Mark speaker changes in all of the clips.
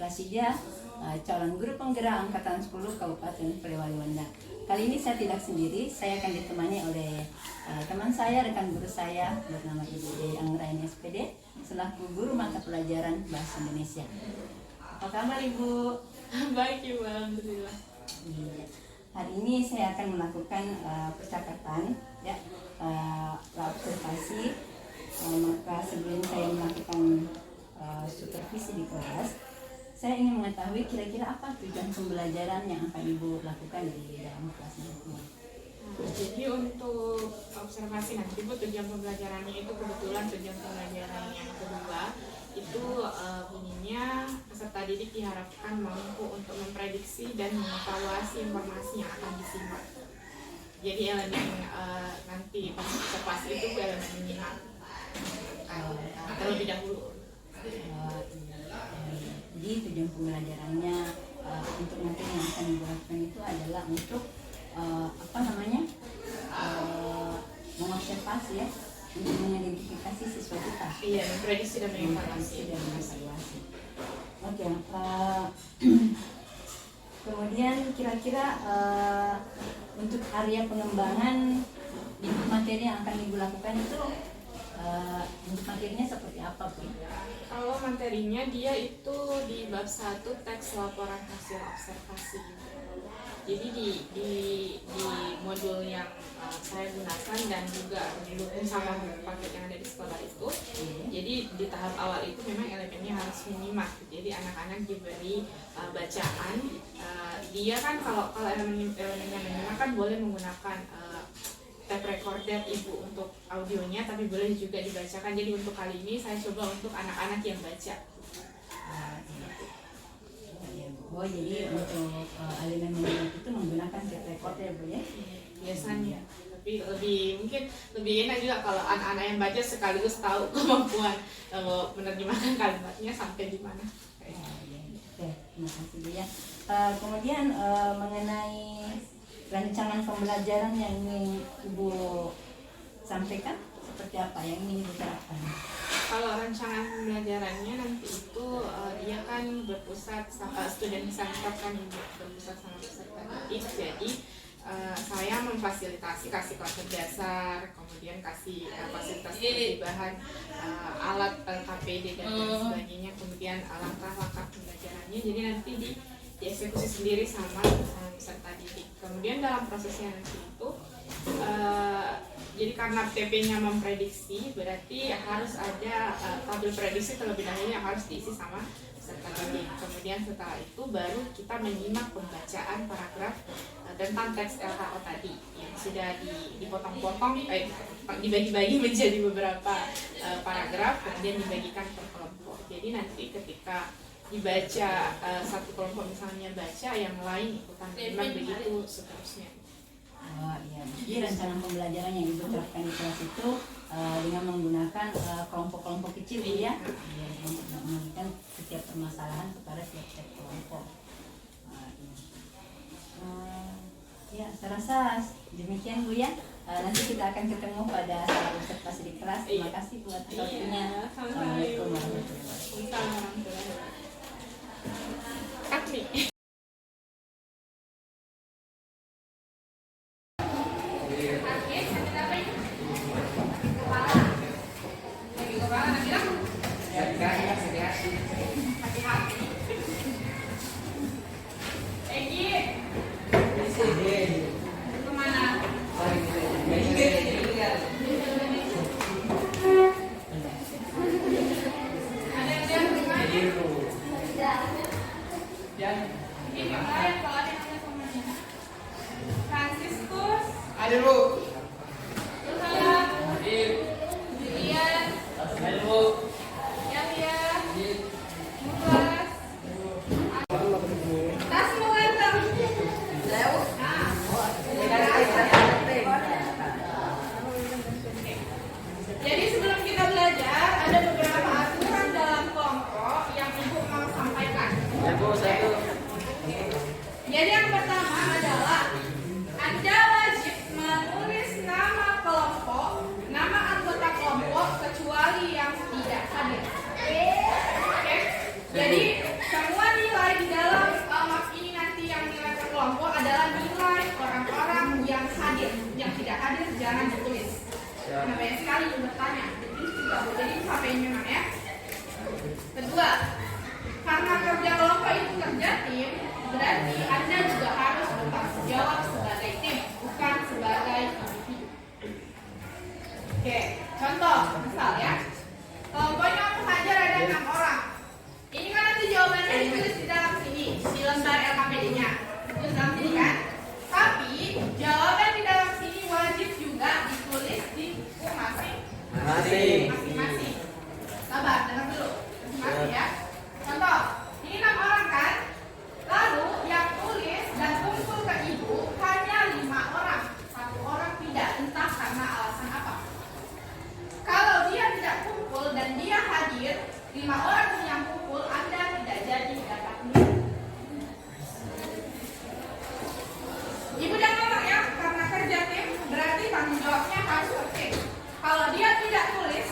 Speaker 1: Prasidia, calon guru penggerak angkatan 10 Kabupaten Polewali Mandar. Kali ini saya tidak sendiri, saya akan ditemani oleh teman saya, rekan guru saya bernama Ibu Dewi Anggraini SPD selaku guru mata pelajaran Bahasa Indonesia. Apa kabar Ibu?
Speaker 2: Baik Ibu, alhamdulillah.
Speaker 1: Hari ini saya akan melakukan percakapan, ya, observasi. Maka sebelum saya melakukan supervisi di kelas, saya ingin mengetahui kira-kira apa tujuan pembelajaran yang akan Ibu lakukan di dalam kelas nanti.
Speaker 2: Jadi untuk observasi nanti Bu, tujuan pembelajarannya itu kebetulan tujuan pembelajaran yang kedua itu bunyinya peserta didik diharapkan mampu untuk memprediksi dan mengevaluasi informasi yang akan disimak. Jadi elemen nanti pas observasi itu elemen menyimak terlebih dahulu.
Speaker 1: Jadi tujuan pembelajarannya untuk nanti yang akan dilakukan itu adalah untuk mengobservasi, ya, untuk mengidentifikasi siswa kita.
Speaker 2: Iya, memprediksi dan mengevaluasi.
Speaker 1: Oke. Kemudian kira-kira untuk area pengembangan input materi yang akan Ibu lakukan itu input materinya seperti apa, Bu?
Speaker 2: Kalau materinya dia itu di bab 1 teks laporan hasil observasi. Jadi di modul yang saya gunakan dan juga didukung sama buku paket yang ada di sekolah itu, jadi di tahap awal itu memang elemennya harus menyimak. Jadi anak-anak diberi bacaan. Dia kan kalau elemennya menyimak kan boleh menggunakan tape recorder Ibu untuk audionya, tapi boleh juga dibacakan. Jadi untuk kali ini saya coba untuk anak-anak yang baca.
Speaker 1: Oh, jadi untuk elemen menyimak itu menggunakan tape recorder, Bu, ya?
Speaker 2: Biasanya. Tapi mungkin lebih enak juga kalau anak-anak yang baca sekaligus tahu kemampuan menerjemahkan kalimatnya sampai di mana.
Speaker 1: Oke, terima kasih, Bu, ya. Kemudian mengenai rancangan pembelajaran yang ingin Ibu sampaikan, seperti apa yang ingin Ibu terapkan?
Speaker 2: Kalau rancangan pembelajarannya nanti itu dia kan berpusat student center kan, berpusat sama peserta didik. Jadi saya memfasilitasi, kasih konsep dasar, kemudian kasih fasilitas seperti bahan alat KPD dan sebagainya, kemudian langkah-langkah pembelajarannya. Jadi nanti dieksekusi sendiri sama peserta didik. Kemudian dalam prosesnya nanti itu jadi karena TP-nya memprediksi, berarti harus ada tabel prediksi terlebih dahulu yang harus diisi sama peserta didik. Kemudian setelah itu baru kita menyimak pembacaan paragraf tentang teks LHO tadi yang sudah dipotong-potong, dibagi-bagi menjadi beberapa paragraf, kemudian dibagikan per kelompok. Jadi nanti ketika dibaca satu kelompok misalnya baca, yang lain ikutan menyimak, begitu seterusnya.
Speaker 1: Oh iya, jadi rancangan pembelajaran yang Ibu terapkan di kelas itu dengan menggunakan kelompok-kelompok kecil, ya, untuk memberikan setiap permasalahan kepada setiap kelompok. Ya, saya rasa demikian, Bu, ya. Nanti kita akan ketemu pada saat observasi di kelas. Terima kasih buat waktunya. Assalamualaikum warahmatullahi wabarakatuh.
Speaker 2: Kami.
Speaker 3: Ya.
Speaker 2: banyak sekali bertanya. Jadi juga jadi sampai memang ya. Kedua, karena kerja kelompok itu kerja tim, berarti Anda juga harus bertanggung jawab sebagai tim, bukan sebagai individu. Oke, contoh, misal ya, kelompoknya mengajar ada 6 orang. Ini kan nanti jawabannya ditulis di dalam sini, di lembar LKPD-nya. Ditulis dalam sini kan? Tapi jawaban di dalam sini wajib juga ditulis di buku masing-masing. Sabar, dengar dulu. Masing-masing ya. Contoh, ini 6 orang kan? Lalu yang tulis dan kumpul ke ibu hanya 5 orang. 1 orang tidak, entah karena alasan apa. Kalau dia tidak kumpul dan dia hadir, 5 orang yang kumpul, Anda tidak jadi dapat nilai. Ibu dan bapak ya, karena kerja tim berarti tanggung jawabnya harus oke. Kalau dia tidak tulis,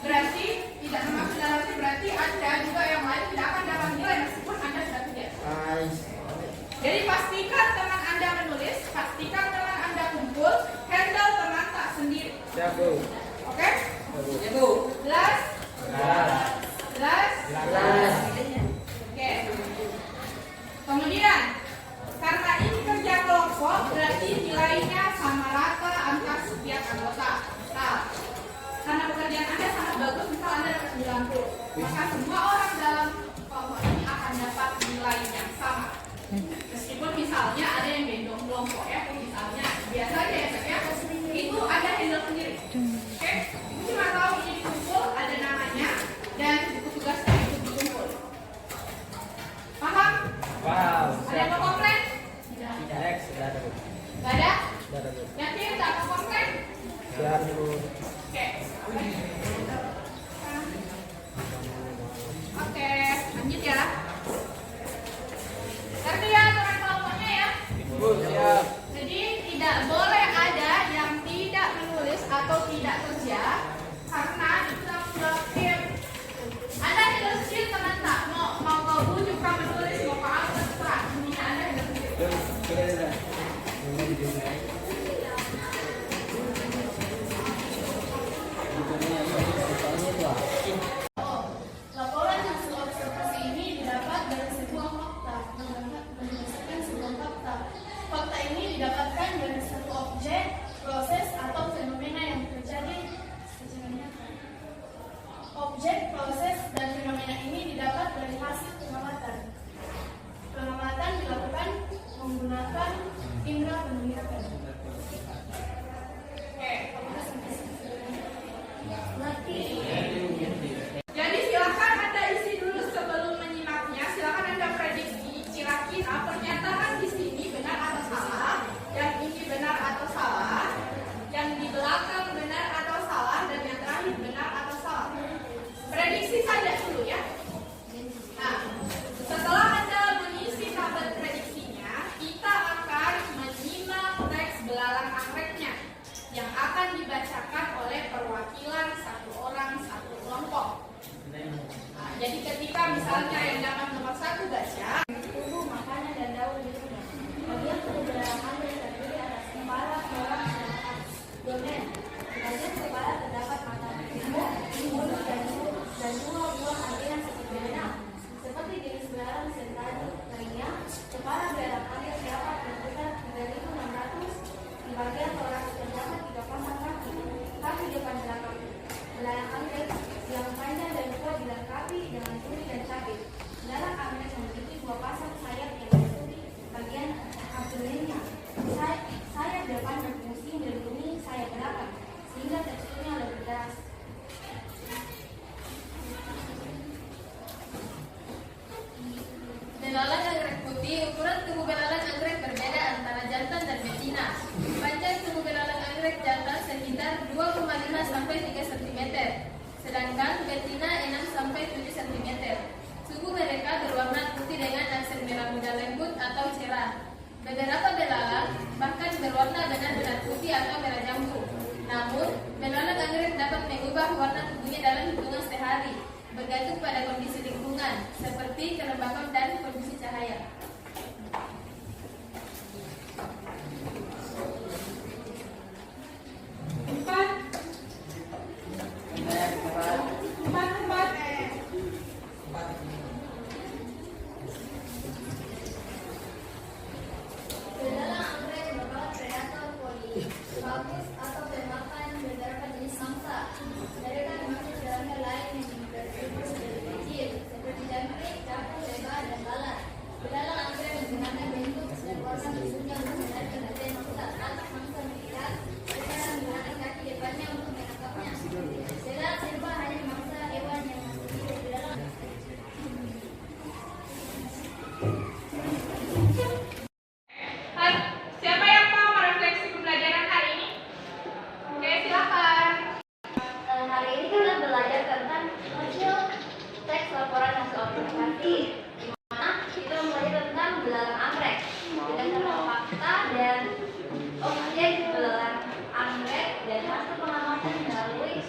Speaker 2: berarti tidak termasuk dalam tim, berarti Anda juga yang lain tidak akan dapat nilai meskipun Anda sudah kerja. Jadi pastikan teman Anda menulis, pastikan teman Anda kumpul, handle teman tak sendiri. Oke? Jelas? Oke. Kemudian, karena ini kerja kelompok, berarti nilainya sama rata antar setiap anggota. Nah, karena pekerjaan Anda sangat bagus, misal Anda dapat 90, maka semua orang dalam kelompok ini akan dapat nilai yang sama. Meskipun misalnya ada yang gendong kelompok ya, misalnya biasanya ya, itu ada handle sendiri. Oke, cuma tahu ini dikumpul, ada namanya dan buku tugasnya itu dikumpul. Paham? Ada yang mau komplain? Tidak. Gak ada? Yakin tak mau komplain? Oke. Oke, lanjut ya. Ngerti ya teman kelompoknya ya? Jadi tidak boleh ada yang tidak menulis atau tidak kerja karena itu tanggung jawab tim. Anda tidak sendiri teman tak mau kau bujuk kau menulis mau kau apa terserah. Ini Anda tidak sendiri.
Speaker 3: Laporan hasil observasi ini didapat dari sebuah fakta, berdasarkan sebuah fakta. Fakta ini didapatkan dari satu objek, proses, atau fenomena yang terjadi secara nyata. Objek, proses, dan fenomena ini didapat dari hasil pengamatan. Pengamatan dilakukan menggunakan indera penglihatan.
Speaker 2: Jadi silakan Anda isi dulu sebelum menyimaknya. Silakan Anda prediksi kira-kira pernyataan di sini benar atau salah, yang ini benar atau salah, yang di belakang benar atau salah, dan yang terakhir benar atau salah. Prediksi saja dulu ya. Nah, setelah Anda mengisi tabel prediksinya, kita akan menyimak teks belalang anggreknya yang akan dibacakan oleh perwakilan satu orang satu kelompok. Nah, jadi ketika misalnya yang dapat nomor 1 baca,
Speaker 3: Tubuh, makanan, dan daun di rumah. Bagian tubuh belalang anggrik terdiri atas kepala, tulang, dan atas domen. Di bagian kepala terdapat mata, mulut, dan dua buah antenna seperti benang. Seperti jenis belalang sentani lainnya, kepala belalang anggrik dapat berputar 3.600. Di bagian toraks terdapat 3 pasang kaki. Kaki depan belakang belalang anggrik yang panjang dan kuat dilengkapi dengan duri dan cabik. Belalang anggrik memiliki 2 pasang sayap yang menutupi bagian abdomennya. Sayap depan berfungsi melindungi sayap belakang, sehingga teksturnya lebih keras.
Speaker 4: Belalang anggrek putih, ukuran tubuh belalang anggrek berbeda antara jantan dan betina. Panjang tubuh belalang anggrek jantan sekitar 2,5 sampai 3 cm, sedangkan betina 6 sampai 7 cm. Tubuh mereka berwarna putih dengan aksen merah muda lembut atau cerah. Beberapa belalang bahkan berwarna benar-benar putih atau merah jambu. Namun, belalang anggrek dapat mengubah warna tubuhnya dalam hitungan sehari, bergantung pada kondisi lingkungan, seperti kelembapan dan kondisi cahaya.
Speaker 3: I, di mana kita belajar tentang belalang anggrek berdasarkan fakta dan objek belalang anggrek dan hasil pengamatan melalui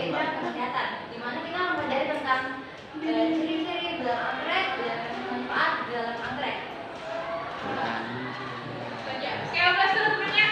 Speaker 3: panca kesehatan, di mana kita mempelajari tentang ciri-ciri belalang anggrek dan manfaat belalang anggrek.
Speaker 4: Oke, 15 menit.